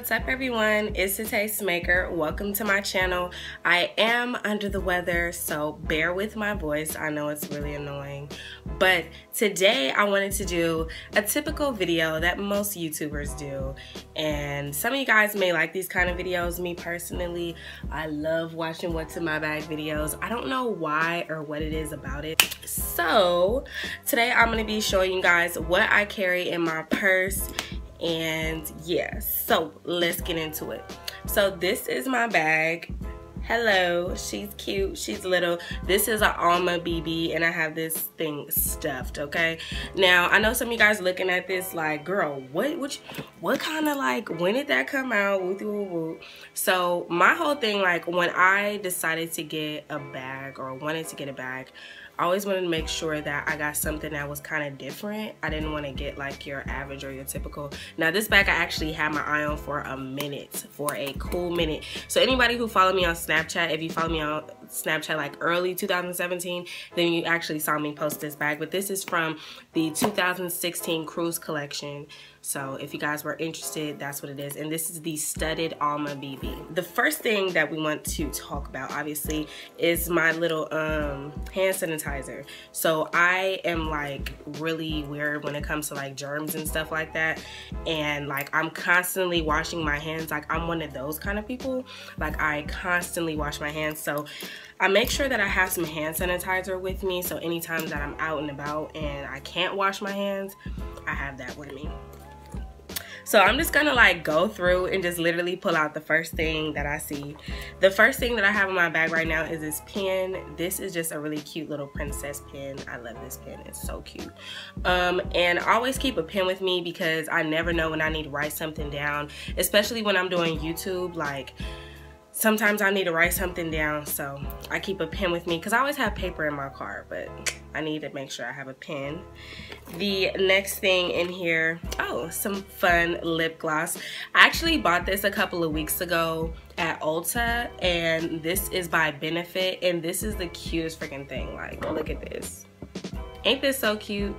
what's up everyone? It's the Tastemaker. Welcome to my channel. I am under the weather, so bear with my voice. I know it's really annoying, but today I wanted to do a typical video that most YouTubers do, and some of you guys may like these kind of videos. Me personally, I love watching what's in my bag videos. I don't know why or what it is about it. So today I'm going to be showing you guys what I carry in my purse. And yeah, so let's get into it. So this is my bag. Hello, she's cute, she's little. This is an Alma BB and I have this thing stuffed, okay? Now, I know some of you guys looking at this like, girl, what kind of, like, when did that come out? Woo, woo, woo. So my whole thing, like, when I decided to get a bag or wanted to get a bag, I always wanted to make sure that I got something that was kind of different. I didn't want to get like your average or your typical. Now this bag I actually had my eye on for a minute, for a cool minute. So anybody who followed me on Snapchat, if you follow me on Snapchat like early 2017, then you actually saw me post this bag. But this is from the 2016 cruise collection. So if you guys were interested, that's what it is. And this is the studded Alma BB. The first thing that we want to talk about, obviously, is my little hand sanitizer. So I am like really weird when it comes to like germs and stuff like that. And like I'm constantly washing my hands. Like I'm one of those kind of people. Like I constantly wash my hands. So I make sure that I have some hand sanitizer with me. So anytime that I'm out and about and I can't wash my hands, I have that with me. So I'm just gonna like go through and just literally pull out the first thing that I see. The first thing that I have in my bag right now is this pen. This is just a really cute little princess pen. I love this pen, it's so cute. And I always keep a pen with me because I never know when I need to write something down, especially when I'm doing YouTube. Like sometimes I need to write something down, so I keep a pen with me because I always have paper in my car, but I need to make sure I have a pen. The next thing in here, oh, some fun lip gloss. I actually bought this a couple of weeks ago at Ulta, and this is by Benefit, and this is the cutest freaking thing. Like, look at this. Ain't this so cute?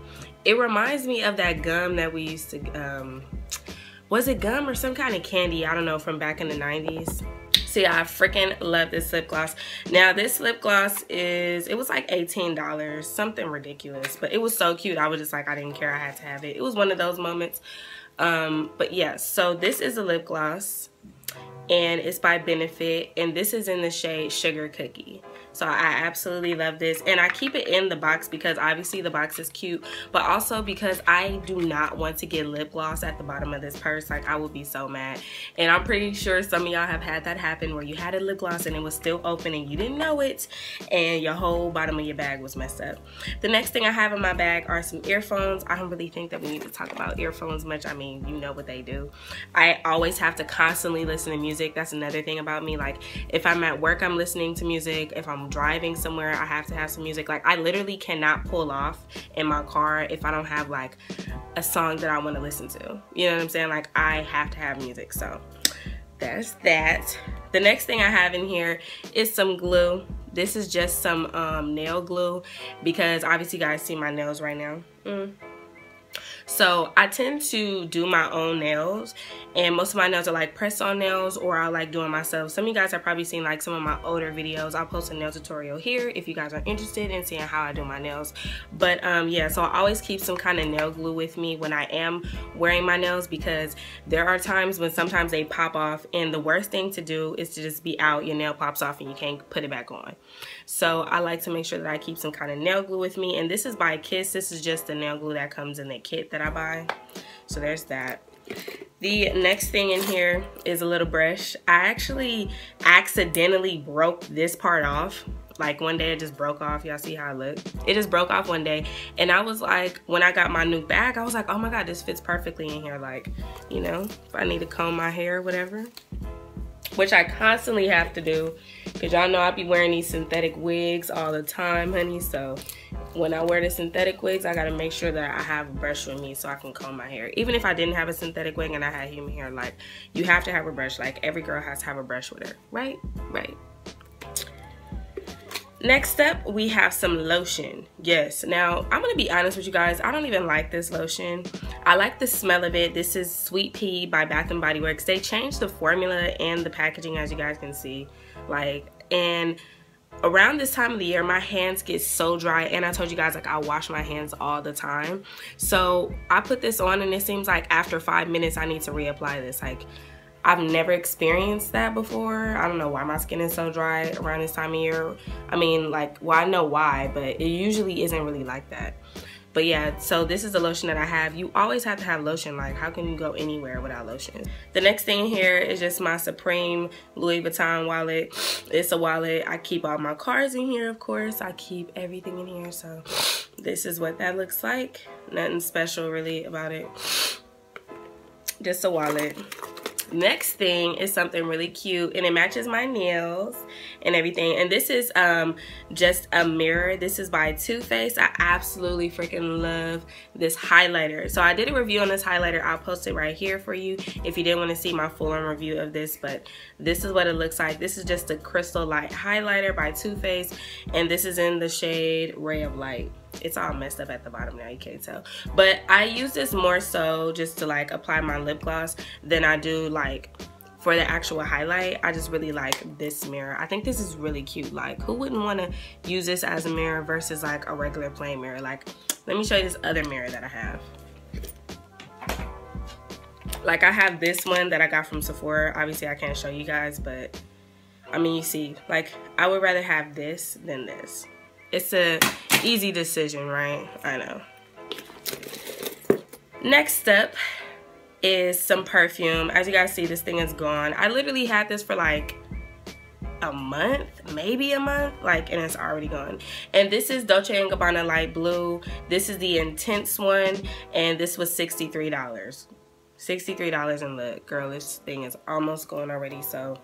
It reminds me of that gum that we used to, was it gum or some kind of candy? I don't know, from back in the 90s. So yeah, I freaking love this lip gloss. Now this lip gloss it was like $18, something ridiculous, but it was so cute. I was just like, I didn't care, I had to have it. It was one of those moments. But yeah, so this is a lip gloss and it's by Benefit, and this is in the shade Sugar Cookie. So I absolutely love this, and I keep it in the box because obviously the box is cute, but also because I do not want to get lip gloss at the bottom of this purse. Like I would be so mad, and I'm pretty sure some of y'all have had that happen where you had a lip gloss and it was still open and you didn't know it, and your whole bottom of your bag was messed up. The next thing I have in my bag are some earphones. I don't really think that we need to talk about earphones much. I mean, you know what they do. I always have to constantly listen to music. That's another thing about me. Like if I'm at work, I'm listening to music. If I'm driving somewhere, I have to have some music. Like I literally cannot pull off in my car if I don't have like a song that I want to listen to. You know what I'm saying? Like I have to have music. So there's that. The next thing I have in here is some glue. This is just some nail glue because obviously you guys see my nails right now. So I tend to do my own nails, and most of my nails are like press-on nails, or I like doing myself. Some of you guys have probably seen like some of my older videos. I'll post a nail tutorial here if you guys are interested in seeing how I do my nails. But yeah, so I always keep some kind of nail glue with me when I am wearing my nails, because there are times when sometimes they pop off, and the worst thing to do is to just be out, your nail pops off and you can't put it back on. So I like to make sure that I keep some kind of nail glue with me, and this is by Kiss. This is just the nail glue that comes in the kit that I buy. So there's that. The next thing in here is a little brush. I actually accidentally broke this part off. Like one day it just broke off. Y'all see how I look? It just broke off one day, and I was like, when I got my new bag, I was like, oh my god, this fits perfectly in here. Like, you know, if I need to comb my hair or whatever, which I constantly have to do because y'all know I be wearing these synthetic wigs all the time, honey. So when I wear the synthetic wigs, I gotta make sure that I have a brush with me so I can comb my hair. Even if I didn't have a synthetic wig and I had human hair, like, you have to have a brush. Like every girl has to have a brush with her, right? Right. Next up, we have some lotion. Yes, now I'm gonna be honest with you guys, I don't even like this lotion. I like the smell of it. This is Sweet Pea by Bath & Body Works. They changed the formula and the packaging, as you guys can see. And around this time of the year, my hands get so dry, and I told you guys, like, I wash my hands all the time. So I put this on, and it seems like after 5 minutes I need to reapply this. Like, I've never experienced that before. I don't know why my skin is so dry around this time of year. I mean, like, well, I know why, but it usually isn't really like that. But yeah, so this is the lotion that I have. You always have to have lotion. Like, how can you go anywhere without lotion? The next thing here is just my Supreme Louis Vuitton wallet. It's a wallet. I keep all my cards in here, of course. I keep everything in here. So this is what that looks like. Nothing special really about it. Just a wallet. Next thing is something really cute, and it matches my nails and everything. And this is just a mirror. This is by Too Faced. I absolutely freaking love this highlighter. So I did a review on this highlighter. I'll post it right here for you if you didn't want to see my full-on review of this. But this is what it looks like. This is just a crystal light highlighter by Too Faced, and this is in the shade Ray of Light. It's all messed up at the bottom now, you can't tell. But I use this more so just to like apply my lip gloss than I do like for the actual highlight. I just really like this mirror. I think this is really cute. Like, who wouldn't want to use this as a mirror versus like a regular plain mirror? Like, let me show you this other mirror that I have. Like, I have this one that I got from Sephora. Obviously I can't show you guys, but I mean, you see, like, I would rather have this than this. It's a easy decision, right? I know. Next up is some perfume. As you guys see, this thing is gone. I literally had this for like a month, maybe a month, like, and it's already gone. And this is Dolce & Gabbana Light Blue. This is the intense one, and this was $63. $63, and look, girl, this thing is almost gone already, so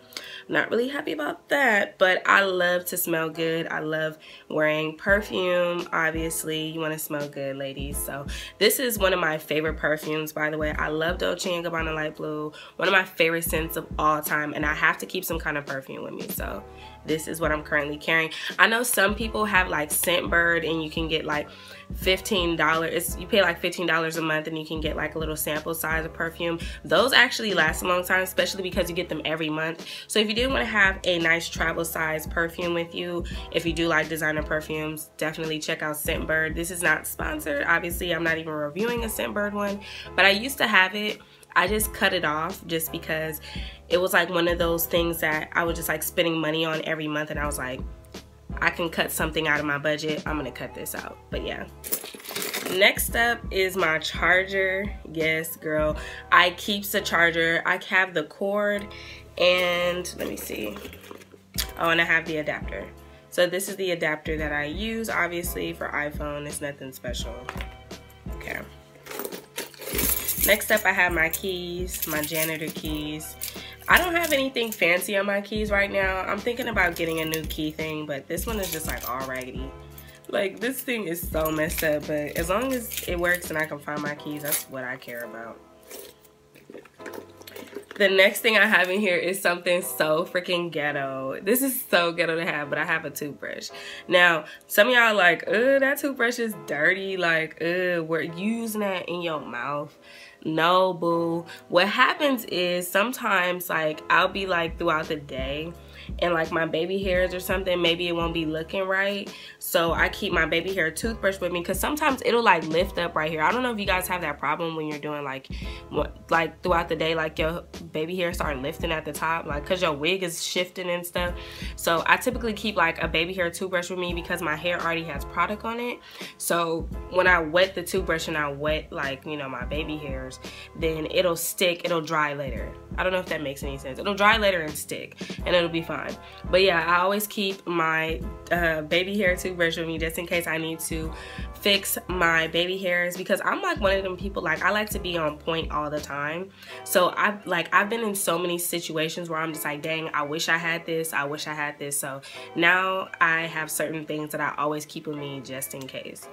I'm not really happy about that. But I love to smell good. I love wearing perfume. Obviously, you want to smell good, ladies. So this is one of my favorite perfumes, by the way. I love Dolce & Gabbana Light Blue, one of my favorite scents of all time, and I have to keep some kind of perfume with me, so this is what I'm currently carrying. I know some people have like Scentbird, and you can get like $15. You pay like $15 a month, and you can get like a little sample size of perfume. Those actually last a long time, especially because you get them every month. So if you didn't want to have a nice travel size perfume with you, if you do like designer perfumes, definitely check out Scentbird. This is not sponsored. Obviously, I'm not even reviewing a Scentbird one, but I used to have it. I just cut it off just because it was like one of those things that I was just like spending money on every month, and I was like, I can cut something out of my budget. I'm gonna cut this out. But yeah. Next up is my charger. Yes, girl. I keep the charger. I have the cord, and let me see. Oh, and I have the adapter. So this is the adapter that I use, obviously, for iPhone. It's nothing special. Okay. Next up, I have my keys, my janitor keys. I don't have anything fancy on my keys right now. I'm thinking about getting a new key thing, but this one is just like all raggedy. Like, this thing is so messed up, but as long as it works and I can find my keys, that's what I care about. The next thing I have in here is something so freaking ghetto. This is so ghetto to have, but I have a toothbrush. Now, some of y'all are like, that toothbrush is dirty. Like, we're using that in your mouth. No, boo. What happens is sometimes, like, I'll be like throughout the day, and like my baby hairs or something, maybe it won't be looking right, so I keep my baby hair toothbrush with me, because sometimes it'll like lift up right here. I don't know if you guys have that problem when you're doing like throughout the day, like your baby hair start lifting at the top, like because your wig is shifting and stuff. So I typically keep like a baby hair toothbrush with me because my hair already has product on it. So when I wet the toothbrush and I wet, like, you know, my baby hairs, then it'll stick, it'll dry later. I don't know if that makes any sense. It'll dry later and stick, and it'll be fine. But yeah, I always keep my baby hair toothbrush with me just in case I need to fix my baby hairs, because I'm like one of them people, like, I like to be on point all the time. So I've been in so many situations where I'm just like, dang, I wish I had this, I wish I had this. So now I have certain things that I always keep with me just in case,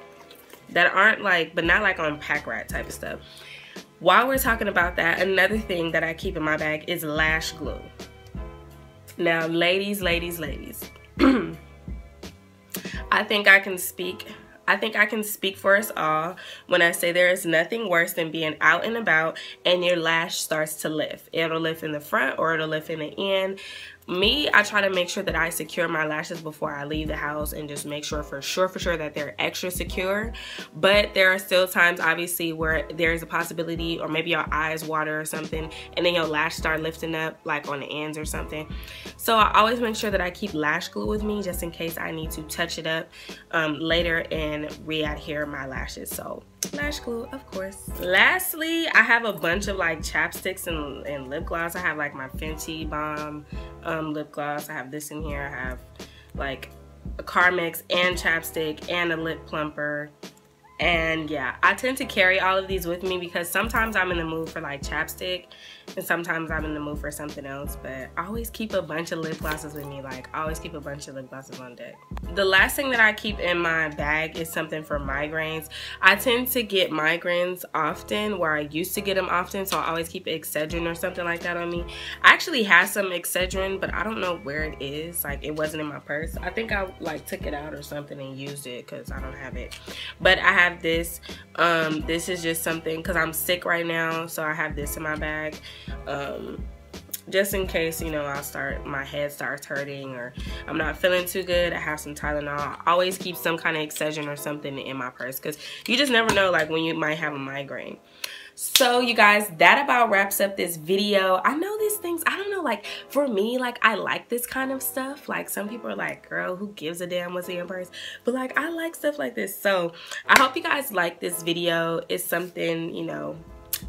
that aren't like, but not like on pack rat type of stuff. While we're talking about that, another thing that I keep in my bag is Lash Glue. Now, ladies, I think I can speak for us all when I say there is nothing worse than being out and about and your lash starts to lift. It'll lift in the front or it'll lift in the end. Me, I try to make sure that I secure my lashes before I leave the house and just make sure for sure that they're extra secure. But there are still times, obviously, where there's a possibility, or maybe your eyes water or something, and then your lash start lifting up, like on the ends or something. So I always make sure that I keep lash glue with me just in case I need to touch it up later and re-adhere my lashes. So lash glue, of course. Lastly, I have a bunch of like chapsticks and lip gloss. I have like my Fenty Balm lip gloss. I have this in here. I have like a Carmex and chapstick and a lip plumper. And yeah, I tend to carry all of these with me because sometimes I'm in the mood for like chapstick and sometimes I'm in the mood for something else, but I always keep a bunch of lip glosses with me. Like, I always keep a bunch of lip glosses on deck. The last thing that I keep in my bag is something for migraines. I tend to get migraines often, where I used to get them often, so I always keep Excedrin or something like that on me. I actually have some Excedrin, but I don't know where it is. Like, it wasn't in my purse. I think I like took it out or something and used it because I don't have it. But I have this. This is just something because I'm sick right now, so I have this in my bag. Just in case, you know, my head starts hurting or I'm not feeling too good. I have some Tylenol. I always keep some kind of Excedrin or something in my purse because you just never know, like, when you might have a migraine. So you guys, that about wraps up this video. I know these things, I don't know, like for me, like I like this kind of stuff. Like some people are like, girl, who gives a damn what's in your purse? But like, I like stuff like this. So I hope you guys like this video. It's something, you know,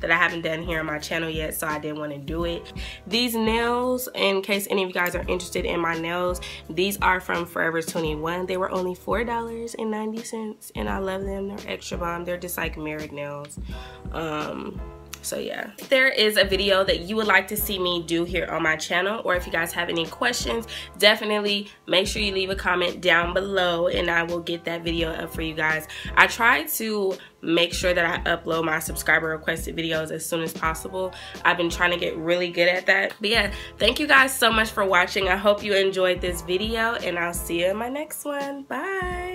that I haven't done here on my channel yet, so I didn't want to do it. These nails, in case any of you guys are interested in my nails, these are from Forever 21. They were only $4.90 and I love them. They're extra bomb. They're just like mirrored nails. So yeah, if there is a video that you would like to see me do here on my channel, or if you guys have any questions, definitely make sure you leave a comment down below and I will get that video up for you guys. I try to make sure that I upload my subscriber requested videos as soon as possible. I've been trying to get really good at that. But yeah, thank you guys so much for watching. I hope you enjoyed this video and I'll see you in my next one. Bye.